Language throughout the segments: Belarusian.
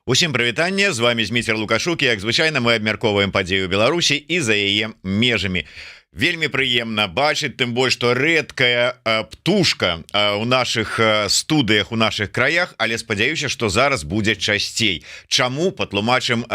Усім прывітанне, з вами Зміцер Лукашук, як звычайна мы абмярковаем падзею Беларусі і за яе межамі. Вельмі прыемна бачыць, тым больш што рэдкая птушка у наших студыях, у наших краях, але спадзяюся, што зараз будзе часцей. Чаму, патлумачым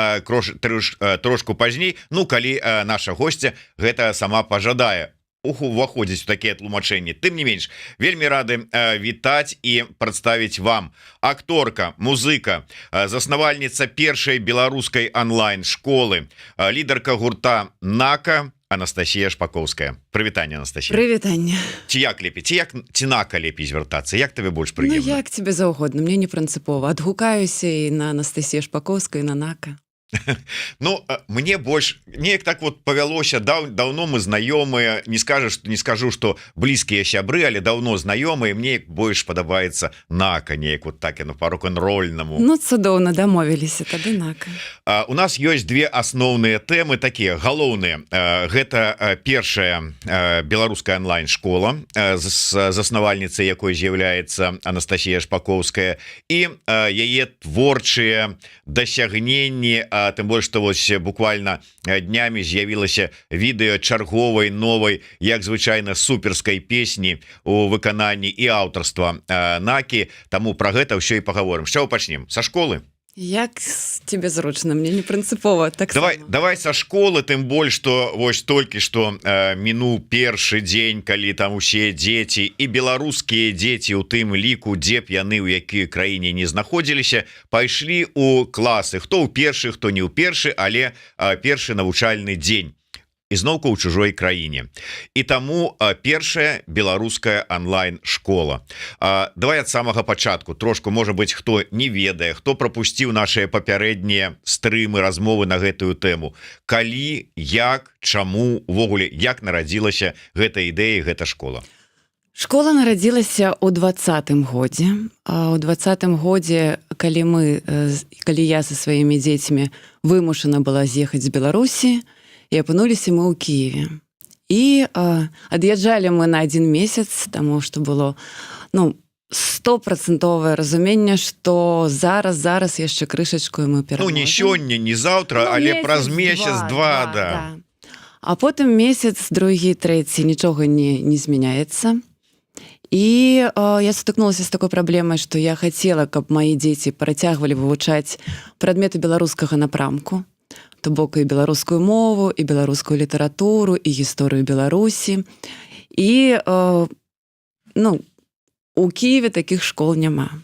трошку пазней, ну калі наша госця гэта сама пажадае уваходзіць у такія тлумачэнні. Тым не менш, вельмі рады вітаць і прадставіць вам акторка, музыка, заснавальніца першай беларускай онлайн-школы, лідарка гурта «Нака» Анастасія Шпаковская. Прывітанне, Анастасія. Прывітанне. Ці як лепей? Ці «Нака» лепей звяртацца? Як табе больш прыемна? Ну, як тебе заўгодна, мне не прынцыпова. Адгукаюся і на Анастасію Шпаковскую, і на «Нака». Ну, мне больш неяк так вот павялося, даўно мы знаёмыя, не скажу, што блізкія сябры, але даўно знаёмыя, мне больш падабаецца «Нака», неяк вот так яно па-рок-н-рольнаму. Ну, цудоўна дамовіліся, тады «Нака». У нас ёсць две асноўныя тэмы такія галоўныя. Гэта першая беларуская онлайн-школа, заснавальніцай якой з'яўляецца Анастасія Шпаковская, і яе творчыя дасягненні, тым больш што вось буквально днямі з'явілася відэо чарговай новай, як звычайна, суперскай песні у выкананні і аўтарства Накі. Таму пра гэта ўсё і пагаворым. З чаго пачнем? Са школы? Як тебе зручна, мне не прынцыпова. Так давай са школы, тым больш што вось толькі што мінуў першы дзень, калі там усе дзеці і беларускія дзеці у тым ліку, дзе б яны ў якой краіне не знаходзіліся, пайшлі ў класы, хто ў першы, хто не ў першы, але першы навучальны дзень ізноўку ў чужой краіне. І таму першая беларуская онлайн-школа. Давай ад самага пачатку трошку, можа быць, хто не ведае, хто прапусціў нашыя папярэднія стрымы, размовы на гэтую тэму. Калі, як, чаму, увогуле, як нарадзілася гэта ідэя, гэта школа? Школа нарадзілася ў 20-м годзе. У 20-м годзе, калі я са сваімі дзецьмі вымушана была з'ехаць з Беларусі, і апынуліся мы ў Кіеве. І ад'язджалі мы на 1 месяц, таму што было 100% разуменне, што зараз яшчэ крышачку і мы пераможам. Ну, не сёння, не заўтра, але праз месяц-два, да. А потым месяц, другі, трэці, нічога не змяняецца. І я сутыкнулася з такой праблемай, што я хацела, каб мае дзеці працягвалі вывучаць прадметы беларускага напрамку, то бок і беларускую мову, і беларускую літаратуру, і гісторыю Беларусі. І у Кіеве такіх школ няма.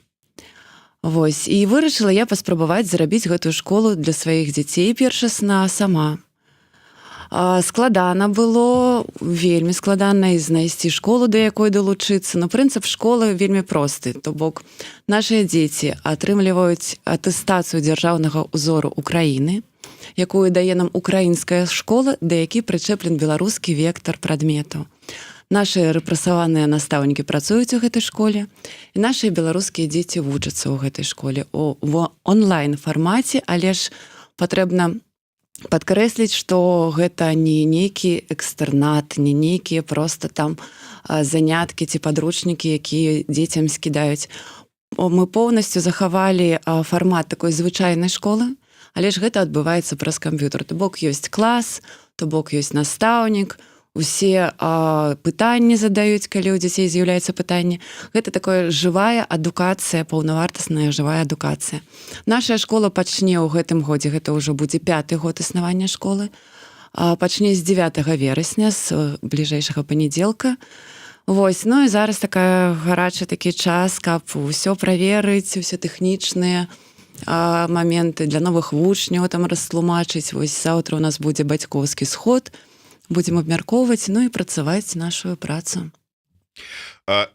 Вось. І вырашыла я паспрабаваць зарабіць гэтую школу для сваіх дзяцей першасна сама. Складана было, вельмі складана і знайсці школу, да якой далучыцца. Но прынцып школы вельмі просты. То бок нашыя дзеці атрымліваюць атэстацыю дзяржаўнага ўзору Украіны, якую дае нам украінская школа, да які прычэплен беларускі вектар прадметаў. Нашы рэпрэсаваныя настаўнікі працуюць у гэтай школе, і нашыя беларускія дзеці вучацца ў гэтай школе в онлайн-фармаце, але ж патрэбна падкрэсліць, што гэта не нейкі экстэрнат, не нейкія проста там заняткі ці падручнікі, якія дзецям скідаюць. Мы поўнасцю захавалі фармат такой звычайнай школы, але ж гэта адбываецца праз камп'ютар. То бок ёсць клас, то бок ёсць настаўнік, усе пытанні задаюць, калі ў дзяцей з'яўляецца пытанне. Гэта такая жывая адукацыя, паўнавартасная жывая адукацыя. Наша школа пачне ў гэтым годзе, гэта ўжо будзе 5-й год існавання школы, пачне з 9 верасня, з бліжэйшага панядзелка. Вось, ну і зараз такая гарачы такі час, каб усё праверыць, усе тэхнічныя моменты для новых вучняў там растлумачыць. Вось заўтра у нас будзе бацькоўскі сход, будзем абмяркоўваць, ну і працаваць нашу працу.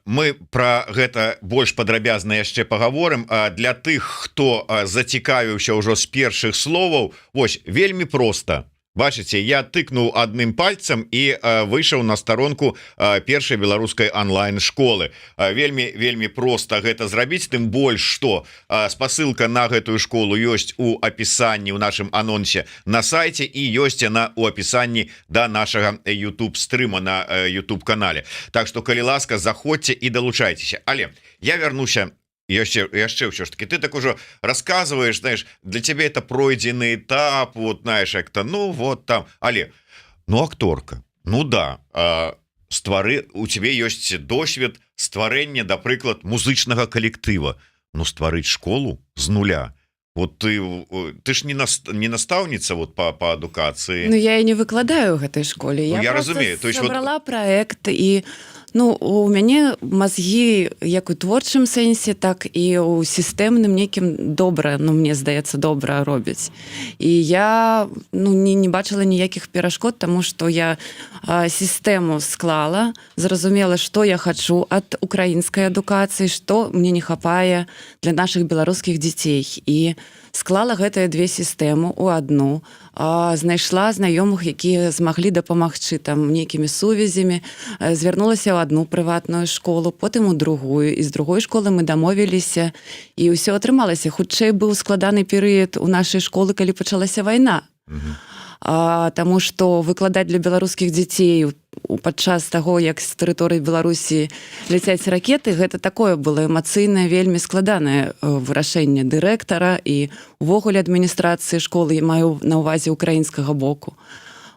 Мы пра гэта больш падрабязна яшчэ пагаворым. Для тых, хто зацікавіўся ўжо з першых словаў, вось, вельмі проста. Бачыце, я тыкнуў адным пальцам і выйшаў на старонку першай беларускай онлайн-школы. Вельмі проста гэта зрабіць, тым больш, што спасылка на гэтую школу ёсць у апісанні, у нашым анонсе на сайце, і ёсць яна у апісанні да нашага YouTube-стрыма на YouTube-канале. Так што, калі ласка, заходзьце і далучайцеся. Але я вярнуся яшчэ ўсё ж таки ты так ужо рассказываешь, знаешь, для цябе это пройдзены этап, вот знаешь, як-то ну вот там, але ну акторка, ну да, ствары у цябе ёсць досвед стварэння, да прыклад, музычнага калектыва, ну стварыць школу з нуля. Вот ты ж не настаўніца вот по адукацыі. Ну я і не выкладаю ў гэтай школе. Ну, я просто разумею, то есть забрала проект і ну у мяне мазгі як у творчым сэнсе, так і ў сістэмным нейкім добра, ну мне здаецца, добра робяць. І я ну не бачыла ніякіх перашкод, таму што я сістэму склала, зразумела, што я хачу ад украінскай адукацыі, што мне не хапае для нашых беларускіх дзяцей. І склала гэтыя две сістэмы ў адну, знайшла знаёмых, якія змаглі дапамагчы там нейкімі сувязямі, звярнулася ў одну прыватную школу, потым у другую, і з другой школы мы дамовіліся, і ўсё атрымалася. Хутчэй быў складаны перыяд у нашай школы, калі пачалася вайна. Таму што выкладаць для беларускіх дзяцей падчас таго, як з тэрыторыі Беларусі ляцяць ракеты, гэта такое было эмацыйнае, вельмі складанае вырашэнне дырэктара і увогуле адміністрацыі школы, я маю на ўвазе украінскага боку.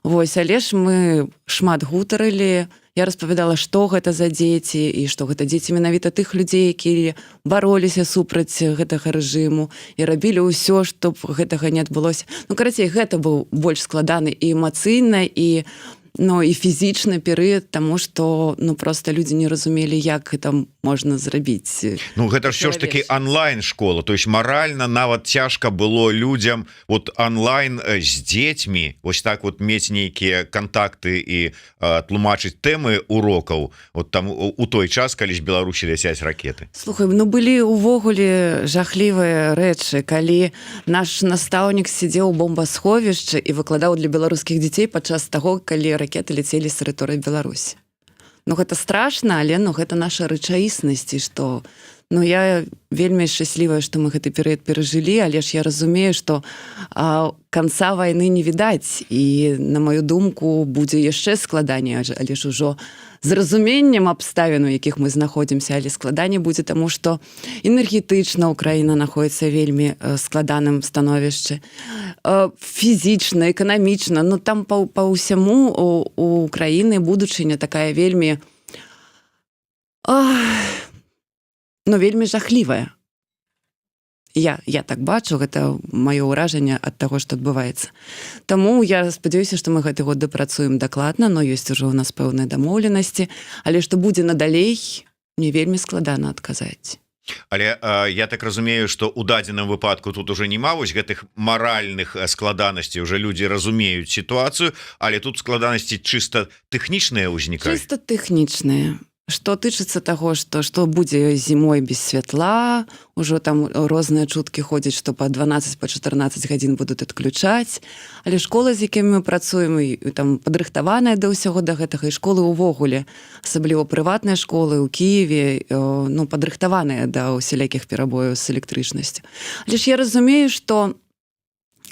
Вось, але ж мы шмат гутарылі, я распавядала, што гэта за дзеці і што гэта дзеці менавіта тых людзей, якія бароліся супраць гэтага рэжыму і рабілі ўсё, чтоб гэтага не адбылося. Ну, карацей, гэта быў больш складаны і эмацыйна, і ну, і фізічны перыяд, таму што ну, проста людзі не разумелі, як гэта можна зрабіць. Ну, гэта ж ўсё ж таки онлайн-школа, то есть маральна нават цяжка было людзям вот онлайн з дзецьмі вось так вот мець нейкія кантакты і тлумачыць тэмы урокаў вот там у той час, калі ж Беларусі ляцяць ракеты. Слухай, ну былі ўвогуле жахлівыя рэчы, калі наш настаўнік сидзеў у бомбасховішчы і выкладаў для беларускіх дзяцей падчас таго, калі ракеты ляцелі з тэрыторыі Беларусі. Ну гэта страшна, але ну гэта наша рэчаіснасць, і што ну я вельмі шчаслівая, што мы гэты перыяд перажылі, але ж я разумею, што канца вайны не відаць, і на маю думку будзе яшчэ складаней, але ж ужо з разуменнем абставін, у якіх мы знаходзімся, але складаней будзе, таму што энергетычна Украіна знаходіцца вельмі складаным становішчы, фізічна, эканамічна, ну там па ўсяму у Украіны будучыня такая вельмі ну вельмі жахлівая. Я так бачу, гэта маё ўражанне ад таго, што адбываецца. Таму я спадзяюся, што мы гэты год дапрацуем дакладна, но ёсць ужо ў нас пэўныя дамоўленасці, але што будзе надалей, мне вельмі складана адказаць. Але я так разумею, што ў дадзеным выпадку тут уже няма вось гэтых маральных складанасцей, уже людзі разумеюць сітуацыю, але тут складанасці чыста тэхнічныя ўзнікаюць. Чыста тэхнічныя. Што тычыцца таго, што будзе зімой без святла, ужо там розныя чуткі ходзяць, што па 12, па 14 гадзін будуць адключаць, але школы, з якімі мы працуем, там падрыхтаваная да ўсяго да гэтага, і школы ўвогуле, асабліва прыватныя школы ў Кіеве, ну, падрыхтаваныя да ўсялякіх перабояў з электрычнасцю. Але ж я разумею, што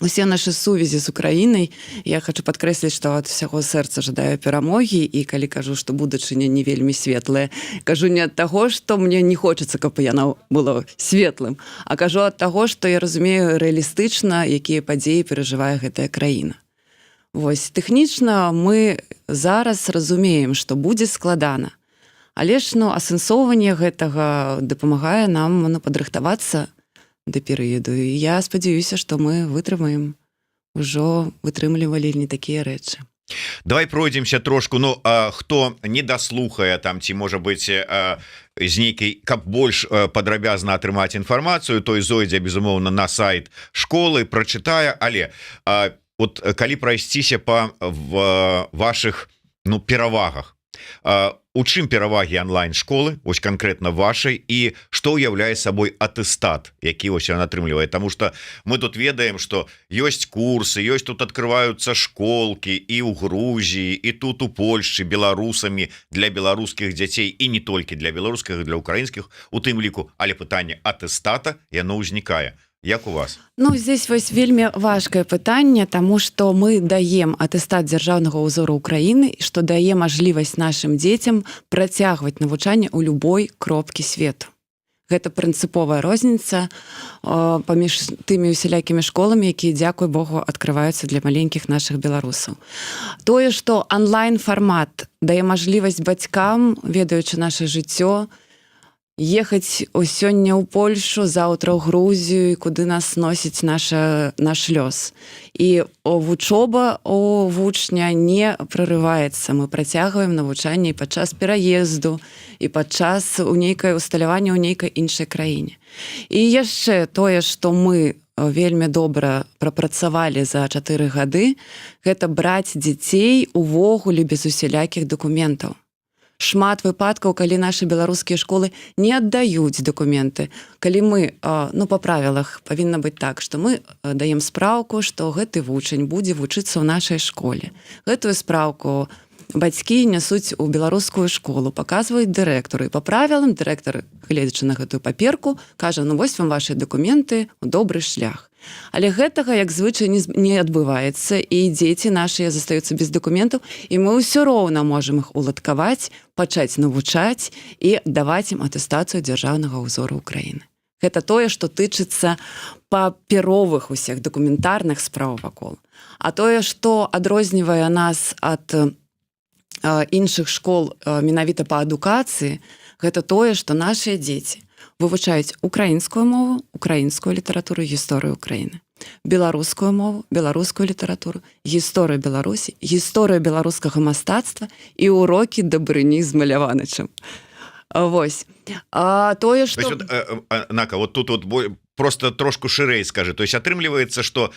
усе нашы сувязі з Украінай, я хочу падкрэсліць, што ад усяго сэрца жадаю перамогі, і калі кажу, што будучыня не вельмі светлая, кажу не ад таго, што мне не хочацца, каб яна была светлым, а кажу ад таго, што я разумею рэалістычна, якія падзеі перажывае гэтая краіна. Вось, тэхнічна мы зараз разумеем, што будзе складана, але ж ну, асэнсоўванне гэтага дапамагае нам падрыхтавацца да перыяду. І я спадзяюся, што мы вытрымаем, ужо вытрымлівалі не такія рэчы. Давай пройдземся трошку, ну хто не даслухае там, ці можа быць з нейкай, каб больш падрабязна атрымаць інфармацыю, той зойдзе безумоўна на сайт школы, прачытае, але вот калі прайсціся па вашых ну перавагах, у чым перавагі онлайн-школы, ось конкретно вашай, і што ўяўляе сабой атэстат, які ось ён атрымлівае, тому что мы тут ведаем, что ёсць курсы, ёсць тут открываюцца школки і ў Грузіі, і тут у Польшчы беларусамі для беларускіх дзяцей, і не толькі для беларускіх, для украінскіх у тым ліку, але пытанне атэстата яно ўзнікае. Як у вас? Ну, здесь вось вельмі важкае пытанне, таму што мы даем атэстат дзяржаўнага ўзору Украіны, што дае мажлівасць нашым дзецям працягваць навучанне ў любой кропкі свету. Гэта прынцыповая розніца паміж тымі усялякімі школамі, якія, дзякуй Богу, адкрываюцца для маленькіх нашых беларусаў. Тое, што онлайн-фармат дае мажлівасць бацькам, ведаючы наша жыццё, ехаць сёння ў Польшу, заўтра ў Грузію, куды нас носіць наш лёс. І вучоба у вучня не прарываецца. Мы працягваем навучанне і падчас пераезду, і падчас усталявання ў нейкай іншай краіне. І яшчэ тое, што мы вельмі добра прапрацавалі за 4 гады, гэта браць дзяцей увогуле без усялякіх дакументаў. Шмат выпадкаў, калі нашы беларускія школы не аддаюць дакументы. Калі мы, па правілах павінна быць так, што мы даем спраўку, што гэты вучань будзе вучыцца ў нашай школе. Гэтую спраўку бацькі нясуць у беларускую школу, паказваюць дырэктару. І па правілам дырэктар, гледзячы на гэтую паперку, кажа: ну вось вам вашы дакументы ў добры шлях. Але гэтага, як звычай, не адбываецца, і дзеці нашыя застаюцца без дакументаў, і мы ўсё роўна можам іх уладкаваць, пачаць навучаць і даваць ім атэстацыю дзяржаўнага ўзору Украіны. Гэта тое, што тычыцца паперовых усіх дакументарных спраў вакол. А тое, што адрознівае нас ад іншых школ менавіта па адукацыі, гэта тое, што нашыя дзеці вывучаюць украінскую мову, украінскую літаратуру, гісторыю Украіны, беларускую мову, беларускую літаратуру, гісторыю Беларусі, гісторыю беларускага мастацтва і урокі дабрыні з Маляванычам. Вось. Тое, што... Нака, вот тут вот просто трошку шырэй скажи. То есть атрымліваецца, что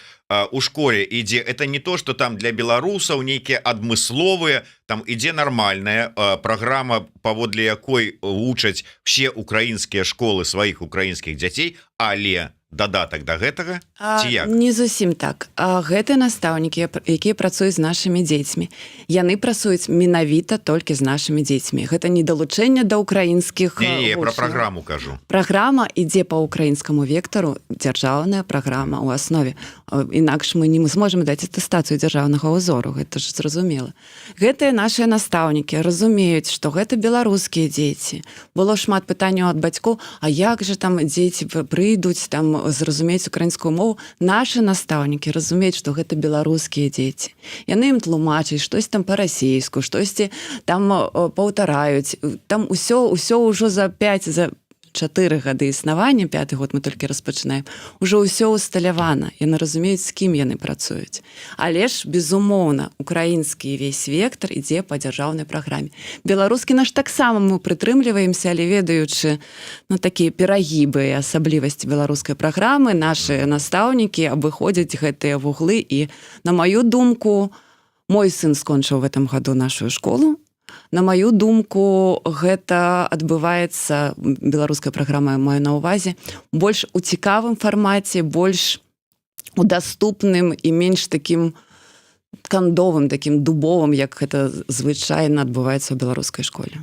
у школе ідзе, это не то, что там для беларусаў нейкія адмысловыя, там ідзе нармальная праграма, паводле якой вучаць все украінскія школы сваіх украінскіх дзяцей, але дадатак да гэтага ці як? Не зусім так. Гэтыя настаўнікі, якія працуюць з нашымі дзецьмі, яны працуюць менавіта толькі з нашымі дзецьмі. Гэта не далучэнне да ўкраінскіх Не, я пра праграму кажу. Праграма ідзе па ўкраінскаму вектару, дзяржаўная праграма ў аснове. Інакш мы не зможам даць атэстацыю дзяржаўнага ўзору, гэта ж зразумела. Гэтыя нашыя настаўнікі разумеюць, што гэта беларускія дзеці. Было шмат пытанняў ад бацькоў: а як жа там дзеці прыйдуць, там зразумець украінскую мову? Нашы настаўнікі разумеюць, што гэта беларускія дзеці. Яны ім тлумачаць штось там па-расейску, штосьці там паўтараюць. Там усё ўжо за 4 гады існавання, 5-й год мы толькі распачынаем, ужо ўсё усталявана, яны разумеюць, з кім яны працуюць. Але ж, безумоўна, украінскі весь вектар ідзе па дзяржаўнай праграме. Беларускі наш таксама мы прытрымліваемся, але ведаючы такія перагібы і асаблівасці беларускай праграмы, нашы настаўнікі абыходзяць гэтыя вуглы, і, на маю думку, мой сын скончыў в этом году нашу школу. На маю думку, гэта адбываецца, беларуская праграма маю на ўвазе, больш у цікавым фармаце, больш у даступным і менш такім кандовым, такім дубовым, як гэта звычайна адбываецца ў беларускай школе.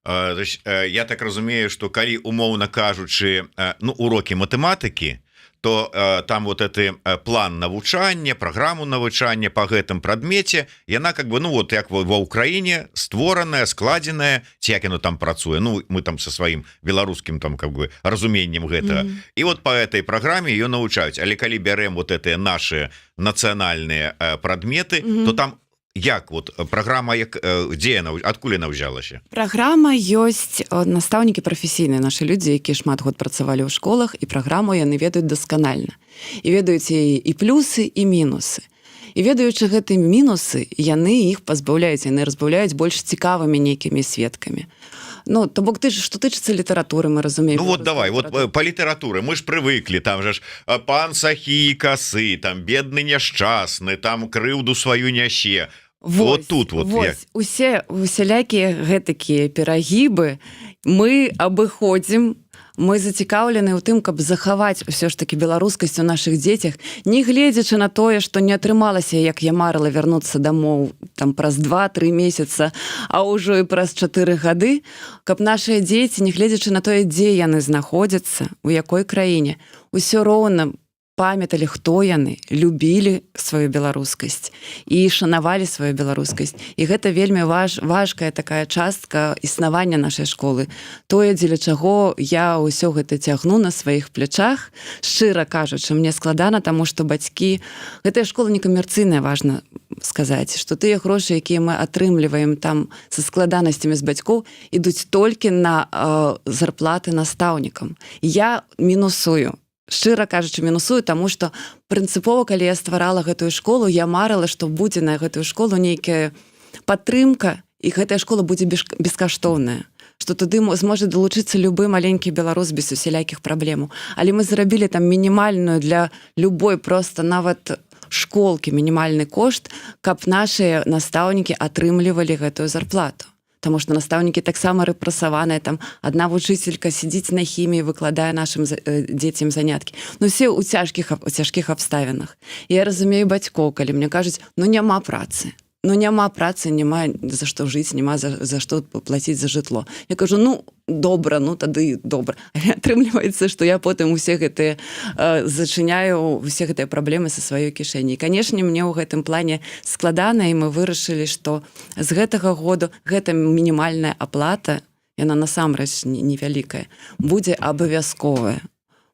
Я так разумею, что калі, умоўна кажучы, урокі матэматыкі, то там вот это план навучання, праграму навучання по гэтым прадмеце, яна как бы, як ва Украіне створаная, складзеная, ці як яно там працуе. Мы там со сваім беларускім там как бы разуменнем гэта. І вот по этой праграме ее навучаюць. Але калі бярэм вот это наши нацыянальныя прадметы, то там як вот праграма, дзе яна, адкуль яна ўзялася? Праграма ёсць, настаўнікі прафесійныя, нашы людзі, якія шмат год працавалі ў школах, і праграму яны ведаюць дасканальна. І ведаюць і плюсы, і мінусы. І ведаючы гэтыя мінусы, яны іх пазбаўляюць, яны разбаўляюць больш цікавымі нейкімі сведкамі. То бок што тычыцца літаратуры, мы разумеем. Давай, по літаратуры мы ж прывыклі, там же ж пан Сахі касы, там бедны няшчасны, там крыўду сваю нясе. Вот тут усе усялякія гэтакія перагібы мы абыходзім. Мы зацікаўлены ў тым, каб захаваць усё ж такі беларускасць у нашых дзецях, не гледзячы на тое, што не атрымалася, як я марыла, вярнуцца дамоў там праз 2-3 месяца, а ўжо і праз 4 гады, каб нашыя дзеці, не гледзячы на тое, дзе яны знаходзяцца, у якой краіне, усё роўна памяталі, хто яны, любілі сваю беларускасць і шанавалі сваю беларускасць. І гэта вельмі важкая такая частка існавання нашай школы. Тое, дзеля чаго я ўсё гэта цягну на сваіх плячах. Шчыра кажучы, мне складана, таму што бацькі... Гэтая школа некамерцыйная, важна сказаць, што тыя грошы, якія мы атрымліваем там са складанасцямі з бацькоў, ідуць толькі на зарплаты настаўнікам. Я мінусую. Шчыра кажучы, мінусую, таму што прынцыпова, калі я стварала гэтую школу, я марыла, што будзе на гэтую школу нейкая падтрымка, і гэтая школа будзе бескаштоўная, што туды зможа далучыцца любы маленькі беларус без усялякіх праблемаў. Але мы зрабілі там мінімальную для любой проста нават школкі мінімальны кошт, каб нашыя настаўнікі атрымлівалі гэтую зарплату. Таму што настаўнікі таксама рэпрэсаваныя, там адна вучыцелька сядзіць на хіміі, выкладае нашым дзецям заняткі. Ну, все ў цяжкіх абставінах. Я разумею бацькоў, калі мне кажуць, ну, няма працы. Ну, няма працы, няма за што жыць, няма за што плаціць за жытло. Я кажу, ну, добра, ну, тады добра. Але атрымліваецца, што я потым усе гэтыя зачыняю усе гэтыя праблемы са сваёй кішэні. І, канешне, мне ў гэтым плане складана, і мы вырашылі, што з гэтага году гэта мінімальная аплата, яна насамрэч невялікая, будзе абавязковая.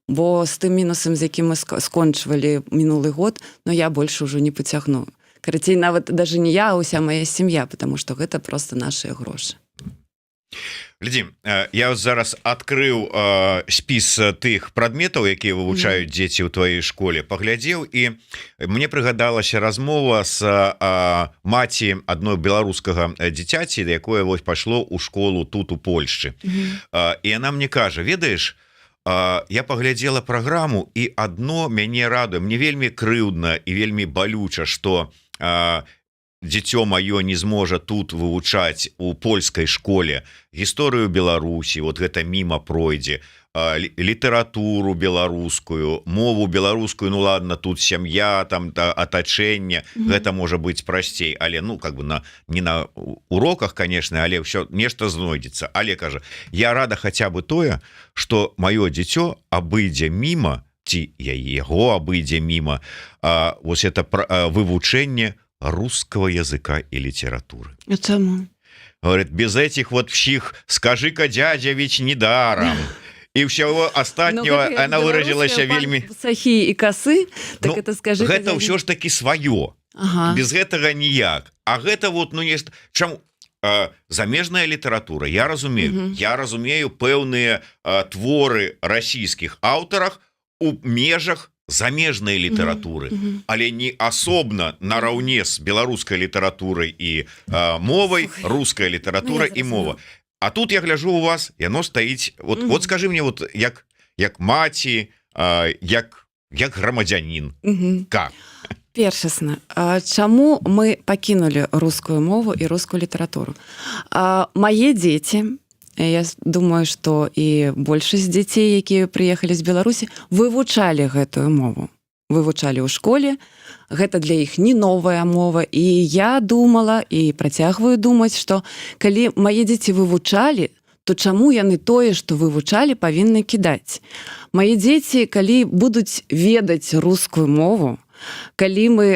Бо з тым мінусам, з якім мы скончвалі мінулы год, ну, я больш ужо не пацягну. Карацей, нават даже не я, а ўся моя сям'я, потому што гэта просто нашыя грошы. Глядзі, я зараз адкрыў спіс тых прадметаў, якія вывучаюць дзеці ў тваёй школе, паглядзеў, і мне прыгадалася размова з маці адной беларускага дзіцяці, якое вось пайшло ў школу тут у Польшчы. І яна мне кажа, ведаеш, я паглядзела праграму, і адно мяне радуе, мне вельмі крыўдна і вельмі балюча, што дзіцё маё не зможа тут вывучаць у польскай школе гісторыю Беларусі, вот гэта міма пройдзе, літаратуру беларускую, мову беларускую, ну ладно, тут сям'я, там атачэнне, гэта можа быць прасцей, але ну как бы не на уроках, конечно, але ўсё нешта знойдзецца. Але кажа, я рада хаця бы тое, што маё дзіцё абыдзе міма, ці яго абыдзе міма вось это вывучэнне русского языка и литературы. А чаму? Говорит, без этих вот всех «скажи-ка, дядя, ведь недаром». И всего остатнего она выразилась вельми... Сахі і касы, так ну, это скажи-ка, гэта ўсё ж таки сваё. Ага. Без гэтага ніяк. А гэта вот, ну, нешта... Чаму? Замежная літаратура, я разумею. Я разумею пэўныя творы расійскіх аўтарах у межах замежнай літаратуры, але не асобна нараўне з беларускай літаратурай і мовай, руская літаратура і мова. А тут я гляжу у вас, яно стаіць, вот скажи мне, вот як маці, як грамадзянін, как? Першасна, чаму мы пакінулі рускую мову і рускую літаратуру? Мае дзеці, я думаю, што і большасць дзяцей, якія прыехалі з Беларусі, вывучалі гэтую мову. Вывучалі ў школе. Гэта для іх не новая мова. І я думала і працягваю думаць, што калі мае дзеці вывучалі, то чаму яны тое, што вывучалі, павінны кідаць? Мае дзеці, калі будуць ведаць рускую мову, калі мы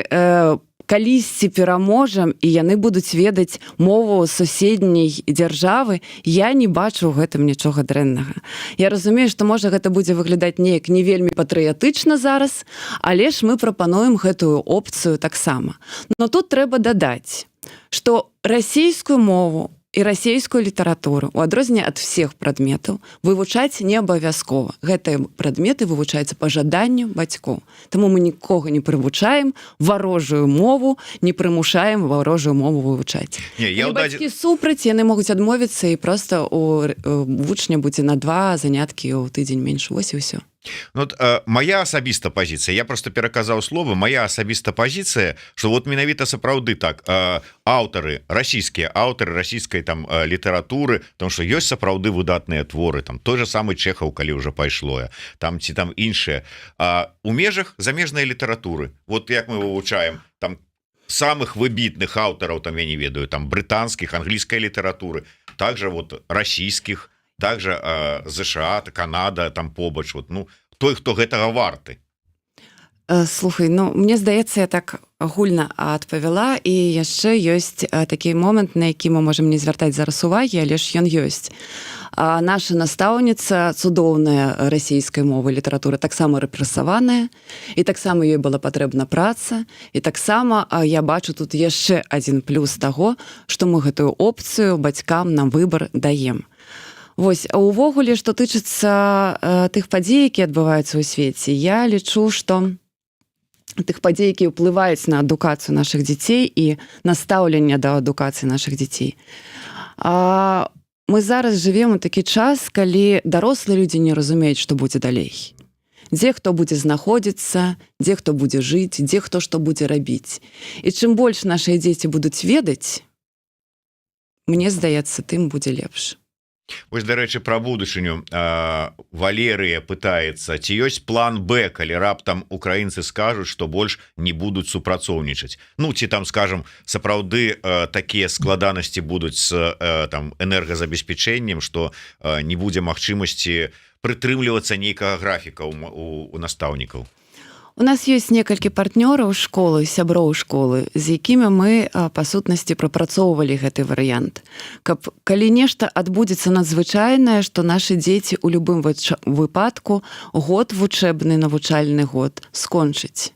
калісьці пераможам і яны будуць ведаць мову суседняй дзяржавы, я не бачу ў гэтым нічога дрэннага. Я разумею, што можа гэта будзе выглядаць неяк не вельмі патрыятычна зараз, але ж мы прапануем гэтую опцыю таксама. Но тут трэба дадаць, што расійскую мову і расійскую літаратуру, у адрозненне ад всех прадметаў, вывучаць не абавязкова. Гэтыя прадметы вывучаюцца па жаданню бацькоў. Таму мы нікога не прывучаем варожую мову, не прымушаем варожую мову вывучаць. Бацькі супраць, яны могуць адмовіцца і проста у вучня будзе на 2 заняткі ў тыдзень менш, вось і ўсё. Ну, вот, моя асабіста пазіцыя, я просто пераказаў словы, моя асабіста пазіцыя, што вот менавіта сапраўды так, аўтары, расійскія аўтары расійскай там літаратуры, тому што ёсць сапраўды выдатныя творы, там той же самы Чэхаў, калі ўжо пайшло, там ці там іншыя, у межах замежнай літаратуры, вот як мы вывучаем там самых выбітных аўтараў, там я не ведаю, там брытанскіх, англійскай літаратуры, также вот расійскіх, также США, Канада там побач, вот, ну той, хто гэтага варты. Слухай, ну мне здаецца, я так агульна адпавяла, і яшчэ ёсць такі момант, на які мы можам не звяртаць зараз увагі, але ж ён ёсць. Наша настаўніца цудоўная расійскай мовы літаратуры таксама рэпрэсаваная, і таксама ёй была патрэбна праца, і таксама я бачу тут яшчэ адзін плюс таго, што мы гэтую опцыю бацькам на выбар даем. Вось, а ўвогуле, што тычыцца тых падзей, якія адбываюцца ў свеце, я лічу, што тых падзей, якія ўплываюць на адукацыю нашых дзяцей і на стаўленне да адукацыі нашых дзяцей. Мы зараз жывем у такі час, калі дарослыя людзі не разумеюць, што будзе далей. Дзе хто будзе знаходзіцца, дзе хто будзе жыць, дзе хто што будзе рабіць. І чым больш нашыя дзеці будуць ведаць, мне здаецца, тым будзе лепш. Вось, дарэчы, пра будучыню Валерыя пытаецца, ці ёсць план Б, калі раптам украінцы скажуць, што больш не будуць супрацоўнічаць. Ну, ці там, скажам, сапраўды такія складанасці будуць з там энергазабеспячэннем, што не будзе магчымасці прытрымлівацца нейкага графіка у настаўнікаў. У нас ёсць некалькі партнёраў школы, сяброў школы, з якімі мы, па сутнасці, прапрацоўвалі гэты варыянт. Каб калі нешта адбудзецца надзвычайнае, што нашы дзеці ў любым выпадку год вучэбны, навучальны год скончыць.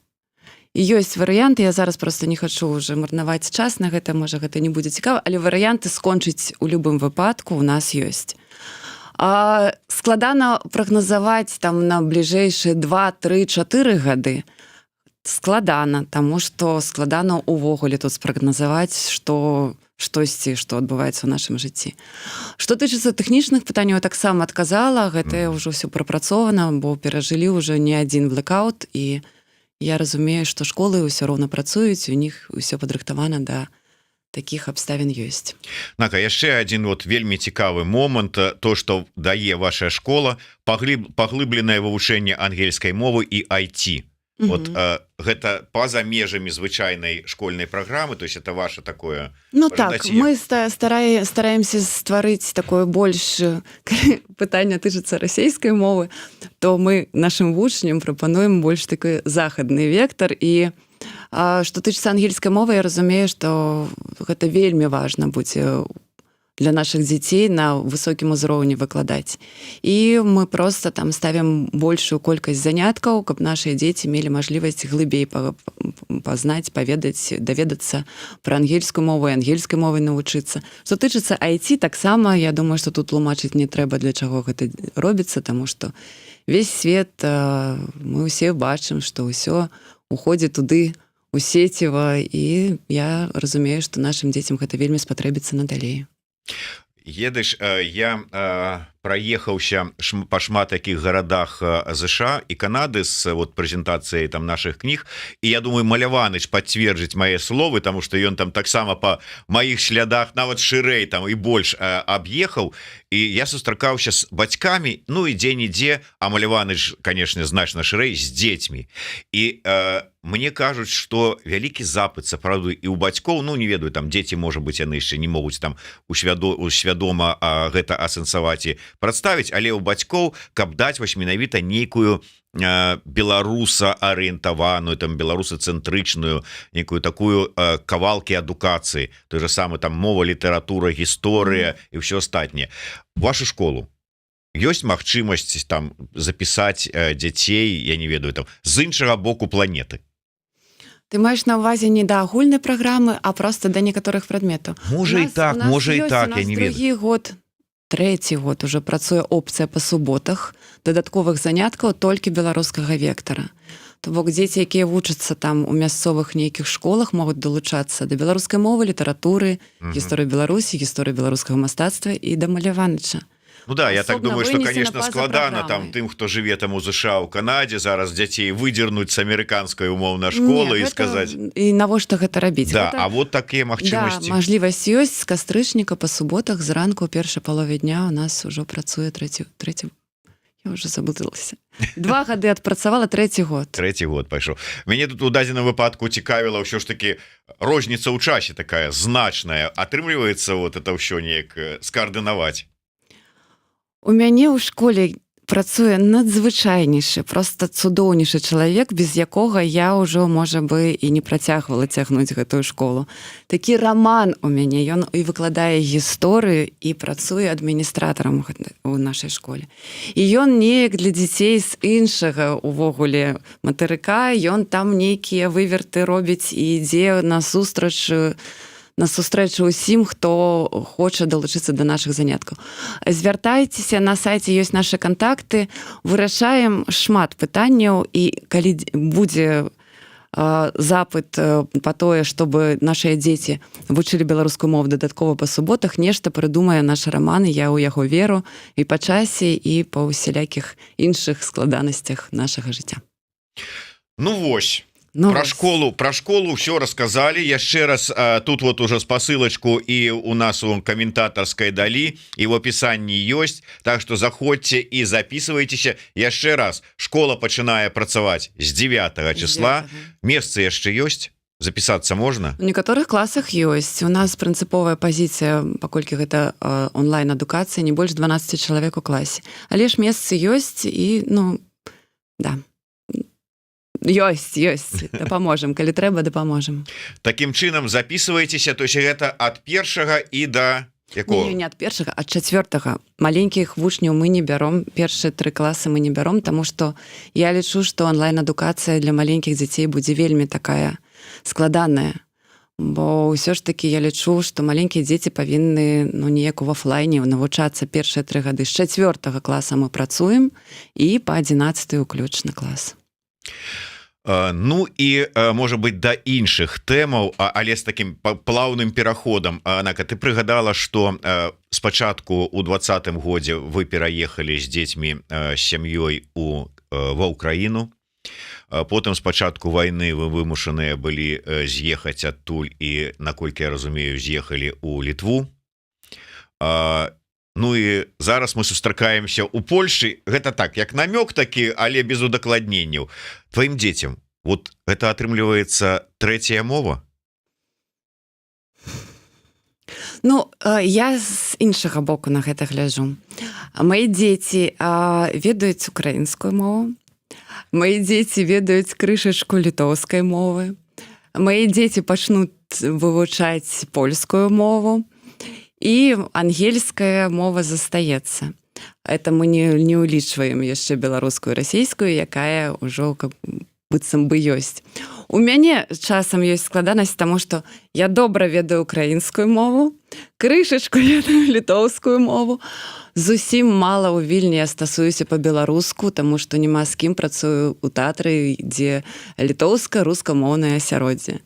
І ёсць варыянты, я зараз проста не хачу ўжо марнаваць час на гэта, можа, гэта не будзе цікава, але варыянты скончыць у любым выпадку ў нас ёсць. Складана прагназаваць там на бліжэйшыя 2, 3, 4 гады. Складана, таму што складана ўвогуле тут спрагназаваць, штосьці, што адбываецца ў нашым жыцці. Што тычыцца тэхнічных пытанняў, я таксама адказала, гэта ўжо ўсё прапрацована, бо перажылі ўжо не адзін блэкаут, і я разумею, што школы ўсё роўна працуюць, у них ўсё падрыхтавана да таких абставін ёсць. Нака, яшчэ адзін вот вельмі цікавы момант, то, што дае ваша школа, паглыбленае вывучэнне ангельскай мовы і IT. Вот гэта па-за межамі звычайнай школьнай праграмы, то есть это ваше такое... Ну так, мы стараемся стварыць такое больш... Пытанне тычыцца расійскай мовы, то мы нашым вучням прапануем больш такой захадны вектар, і што тычыцца ангельскай мовы, я разумею, што гэта вельмі важна будзе для нашых дзяцей на высокім узроўні выкладаць. І мы проста там ставім большую колькасць заняткаў, каб нашыя дзеці мелі мажлівасць глыбей пазнаць, паведаць, даведацца пра ангельскую мову і ангельскай мовай навучыцца. Што тычыцца IT, таксама, я думаю, што тут тлумачыць не трэба, для чаго гэта робіцца, таму што весь свет, мы ўсе бачым, што ўсё уходзіць туды, у сеціва, і я разумею, што нашым дзецям гэта вельмі спатрэбіцца надалей. Едыш, я праехаўся па шмат такіх гарадах ЗША і Канады з вот прэзентацыяй там наших кніг, і я думаю, Маляваныч пацвердзіць мае словы, таму што ён там таксама па маіх слядах нават шырэй там і больш аб'ехаў, і я сустракаўся з бацькамі, ну і дзе-нідзе, а Маляваныч, канешне, значна шырэй, з дзецьмі. І мне кажуць, што вялікі запыт сапраўды і ў бацькоў, ну не ведаю, там дзеці, можа быць, яны яшчэ не могуць там свядома гэта асэнсаваць і прадставіць, але ў бацькоў, каб даць вось менавіта нейкую беларуса-арыентаваную, там беларусацэнтрычную, некую такую кавалкі адукацыі, той же самы там мова, літаратура, гісторыя і ўсё астатняе. Вашу школу ёсць магчымасць там запісаць дзяцей, я не ведаю, там з іншага боку планеты? Ты маеш на ўвазе не да агульнай праграмы, а проста да некаторых прадметаў. Можа і так, можа і так, я не ведаю. Трэці год уже працуе опцыя па суботах дадатковых заняткаў толькі беларускага вектара. То бок дзеці, якія вучацца там у мясцовых нейкіх школах, могуць далучацца да беларускай мовы, літаратуры, гісторыі Беларусі, гісторыі беларускага мастацтва і да Маляваныча. Ну да, я так думаю, что, конечно, складана там тым, хто жыве там у ЗША, у Канадзе, зараз дзяцей выдернуть с амерыканскай умоўна школы і сказаць... І навошта гэта рабіць? Да, а вот такія магчымасці. Да, мажлівасць ёсць, з кастрычніка па суботах зранку ў першай палове дня у нас ужо працуе трэці... Я уже забудылася. 2 гады адпрацавала, 3-й год. 3-й год пайшоў. Мяне тут у дадзеным выпадку цікавіла ўсё ж таки розніца ў часе такая значная. Атрымліваецца вот это ўсё неяк скаардынаваць? У мяне ў школе працуе надзвычайнейшы, просто цудоўнейшы чалавек, без якога я ўжо, можа бы, і не працягвала цягнуць гэтую школу. Такі раман у мяне, ён і выкладае гісторыю і працуе адміністратарам у нашай школе. І ён неяк для дзяцей з іншага увогуле матэрыка, ён там нейкія выверты робіць і ідзе на сустрэчу ўсім, хто хоча далучыцца да нашых заняткаў. Звяртайцеся, на сайце ёсць нашы кантакты, вырашаем шмат пытанняў, і калі будзе запыт па тое, чтобы нашыя дзеці вучылі беларускую мову дадаткова па суботах, нешта прыдумае наш Раман, я ў яго веру і па часе, і па ўсялякіх іншых складанасцях нашага жыцця. Ну вось. Ну, про школу все рассказали яшчэ раз. Тут вот уже спасылочку и у нас у комментаторской дали, и в описании есть, так что заходите и записывайтесь яшчэ раз. Школа пачынае працаваць з 9 числа. Месцы яшчэ ёсць, записаться можно? У некаторых класах ёсць. У нас прынцыповая пазіцыя, паколькі гэта онлайн-адукацыя, не больш 12 чалавек у класе, але ж месцы ёсць, і да, ёсць, дапаможам, калі трэба, дапаможам. Такім чынам записывайтеся, то есть гэта ад першага і да якого? Не ад першага, ад 4. Маленькіх вучняў мы не бяром, першыя 3 класы мы не бяром, таму што я лічу, што онлайн-адукацыя для маленькіх дзяцей будзе вельмі такая складаная. Бо ўсё ж такі я лічу, што маленькія дзеці павінны неяк у офлайне навучацца першыя 3 гады. З 4 класа мы працуем і па 11 уключна клас. Ну і можа быть да іншых тэмаў, але з таким плаўным пераходам. Анака, ты прыгадала, што спачатку у 20-м годзе вы пераехалі з дзецьмі, з сям'ёй ва Ўкраіну. Потым спачатку вайны вы вымушаныя былі з'ехаць адтуль і, наколькі я разумею, з'ехалі ў Літву. Ну і зараз мы сустракаемся ў Польшы. Гэта так, як намёк такі, але без удакладненняў. Тваім дзецям вот гэта атрымліваецца трэцяя мова? Ну, я з іншага боку на гэта гляджу. Мае дзеці ведаюць украінскую мову. Мае дзеці ведаюць крышачку літоўскай мовы. Мае дзеці пачнуць вывучаць польскую мову. І ангельская мова застаецца. Это мы не улічваем яшчэ беларускую і расійскую, якая ўжо быццам бы ёсць. У мяне часам ёсць складанасць, таму што я добра ведаю украінскую мову, крышачку ведаю літоўскую мову. Зусім мала ў Вільні я стасуюся па-беларуску, таму што няма з кім працую ў тэатры, дзе літоўска-рускамоўнае асяроддзе.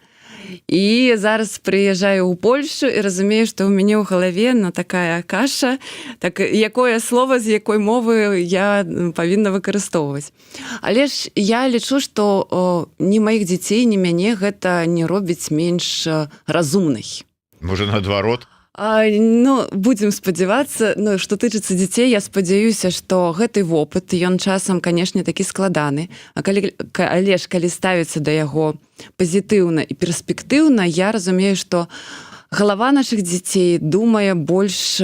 І зараз прыязджаю ў Польшу і разумею, што ў мяне ў галаве такая каша, так якое слово з якой мовы я павінна выкарыстоўваць. Але ж я лічу, што ні маіх дзяцей, ні мяне гэта не робіць менш разумнай. Можа, наадварот? Ну, будзем спадзявацца, што тычыцца дзяцей, я спадзяюся, што гэты вопыт, ён часам, канешне, такі складаны, але ж калі ставіцца да яго пазітыўна і перспектыўна, я разумею, што галава нашых дзяцей думае больш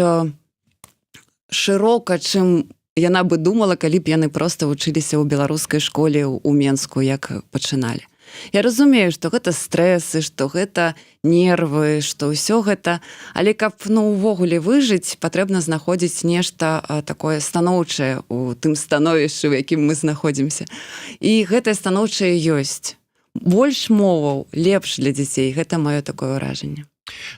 шырока, чым яна бы думала, калі б яны проста вучыліся ў беларускай школе ў Менску, як пачыналі. Я разумею, што гэта стрэсы, што гэта нервы, што ўсё гэта, але каб увогуле выжыць, патрэбна знаходзіць нешта такое станоўчае ў тым становішчы, у якім мы знаходзімся. І гэтае станоўчае ёсць. Больш моваў, лепш для дзяцей, гэта маё такое ўражанне.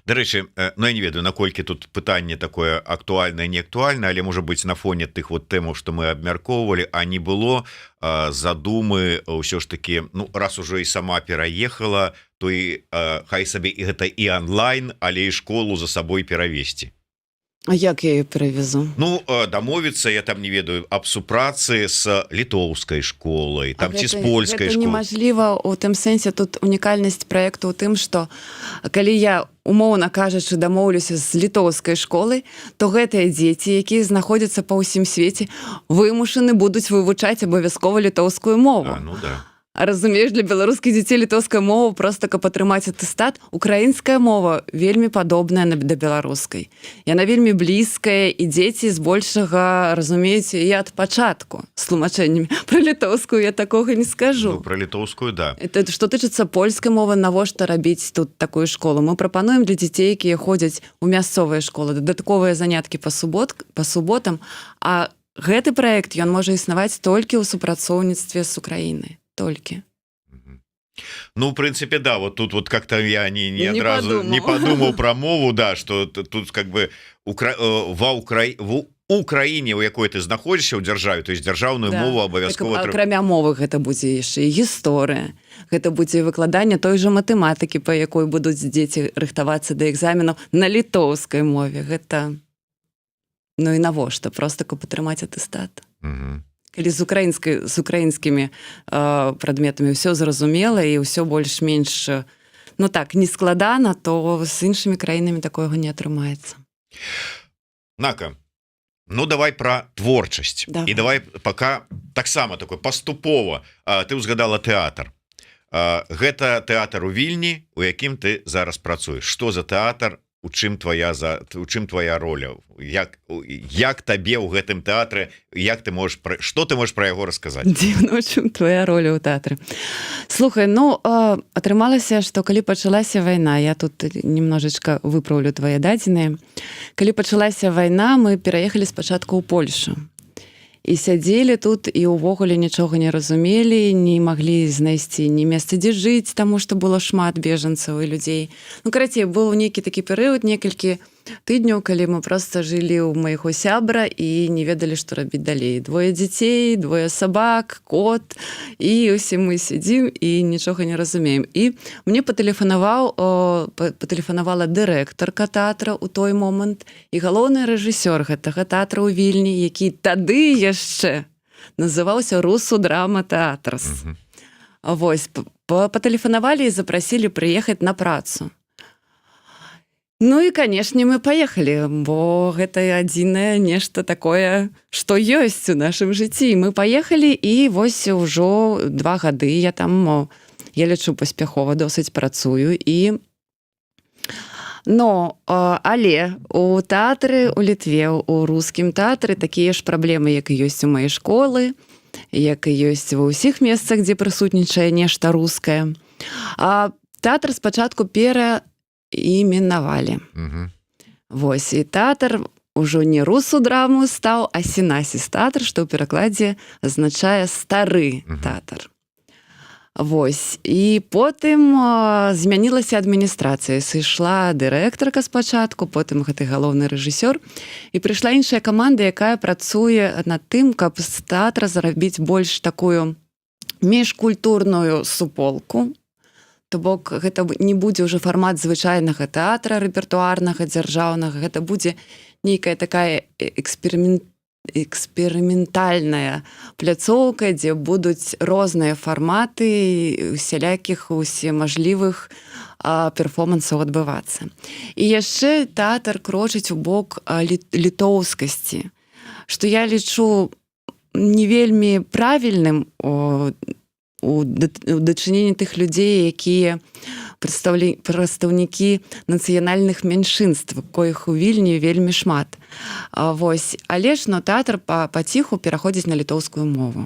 Дарэчы, ну я не ведаю, наколькі тут пытанне такое актуальнае, не актуальнае, але можа быць на фоне тых вот тэмаў, што мы абмяркоўвалі, а не было задумы ўсё ж такі, ну раз ужо і сама пераехала, то і хай сабе і гэта і онлайн, але і школу за сабой перавесці. А як я ее перавезу? Ну, дамовіцца, я там не ведаю, аб супрацы з літоўскай школай, там ці з польскай школай. Гэта немажліва у тым сэнсе, тут унікальнасць праекту ў тым, што калі я, умоўна кажучы, дамоўлюся з літоўскай школай, то гэтыя дзеці, якія знаходзяцца па ўсім свеце, вымушаны будуць вывучаць абавязкова літоўскую мову. Ну да. А разумееш, для беларускіх дзяцей літоўская мова проста каб атрымаць атэстат. Украінская мова вельмі падобная да беларускай. Яна вельмі блізкая, і дзеці збольшага разумеюць і ад пачатку з тлумачэннямі. Пра літоўскую я такога не скажу. Ну, пра літоўскую, да. Што тычыцца польскай мовы, навошта рабіць тут такую школу? Мы прапануем для дзяцей, якія ходзяць у мясцовыя школы, дадатковыя заняткі па суботам, а гэты праект, ён можа існаваць толькі ў супрацоўніцтве з Украінай. Толькі. Ну, в принципе, да, вот тут вот как-то я не Не одразу подумал. не подумал про мову, да, что тут как бы в Украине, у якой ты знаходишься, у державе, то есть державную мову обовязково... Так, акрамя мовы гэта будзе яшчэ і гісторыя, гэта будзе выкладанне той жа матэматыкі, па якой будуць дзеці рыхтавацца да экзаменаў на літоўскай мове. Гэта, ну і навошта, проста каб атрымаць атэстат. Мгм. Калі з украінскімі прадметамі ўсё зразумела і ўсё больш-менш, ну так, не складана, то з іншымі краінамі такога не атрымаецца. Нака, ну давай про творчасць. Давай. І давай пока таксама такой паступова. Ты ўзгадала тэатр. Гэта тэатр у Вільні, у якім ты зараз працуеш. Што за тэатр? У чым твоя роля? Як табе ў гэтым тэатры, што ты можаш пра яго расказаць? Дзіўна, у чым твоя роля ў тэатры? Слухай, ну, атрымалася, што калі пачалася вайна, я тут немножечко выпраўлю твае дадзеныя. Калі пачалася вайна, мы пераехалі спачатку ў Польшу. І сядзелі тут і ўвогуле нічога не разумелі, не маглі знайсці ні месца, дзе жыць, таму што было шмат бежанцаў і людзей. Ну, карацей, быў нейкі такі перыяд, некалькі тыдняў, калі мы проста жылі ў майго сябра і не ведалі, што рабіць далей. 2 дзяцей, 2 сабак, кот, і усе мы сядзім і нічога не разумеем. І мне патэлефанавала дырэктарка тэатра ў той момант і галоўны рэжысёр гэтага тэатра ў Вільні, які тады яшчэ называўся Русу Драма Тэатрас. Вось, патэлефанавалі і запрасілі прыехаць на працу. Ну і, канешне, мы паехалі, бо гэта адзінае нешта такое, што ёсць у нашым жыцці. Мы паехалі, і вось ужо 2 гады я там, я лічу, паспяхова досыць працую. Але у тэатры у Літве, у рускім тэатры такія ж праблемы, як і ёсць у маёй школы, як і ёсць ва ўсіх месцах, дзе прысутнічае нешта рускае. А тэатр спачатку пераіменавалі. Вось, і тэатр ужо не Русу Драму стаў, а Сінасіс тэатр, што ў перакладзе азначае стары тэатр. Вось, і потым змянілася адміністрацыя. Сышла дырэктарка спачатку, потым гэты галоўны рэжысёр, і прыйшла іншая каманда, якая працуе над тым, каб з тэатра зрабіць больш такую міжкультурную суполку. То бок гэта не будзе ўжо фармат звычайнага тэатра рэпертуарнага, дзяржаўнага, гэта будзе нейкая такая эксперыментальная пляцоўка, дзе будуць розныя фарматы усялякіх усемажлівых перформансаў адбывацца. І яшчэ тэатр крочыць у бок літоўскасці, што я лічу не вельмі правільным у дачыненні тых людзей, якія прадстаўнікі нацыянальных меншынств, коих у Вільні вельмі шмат. Вось. Але ж тэатр паціху пераходзіць на літоўскую мову.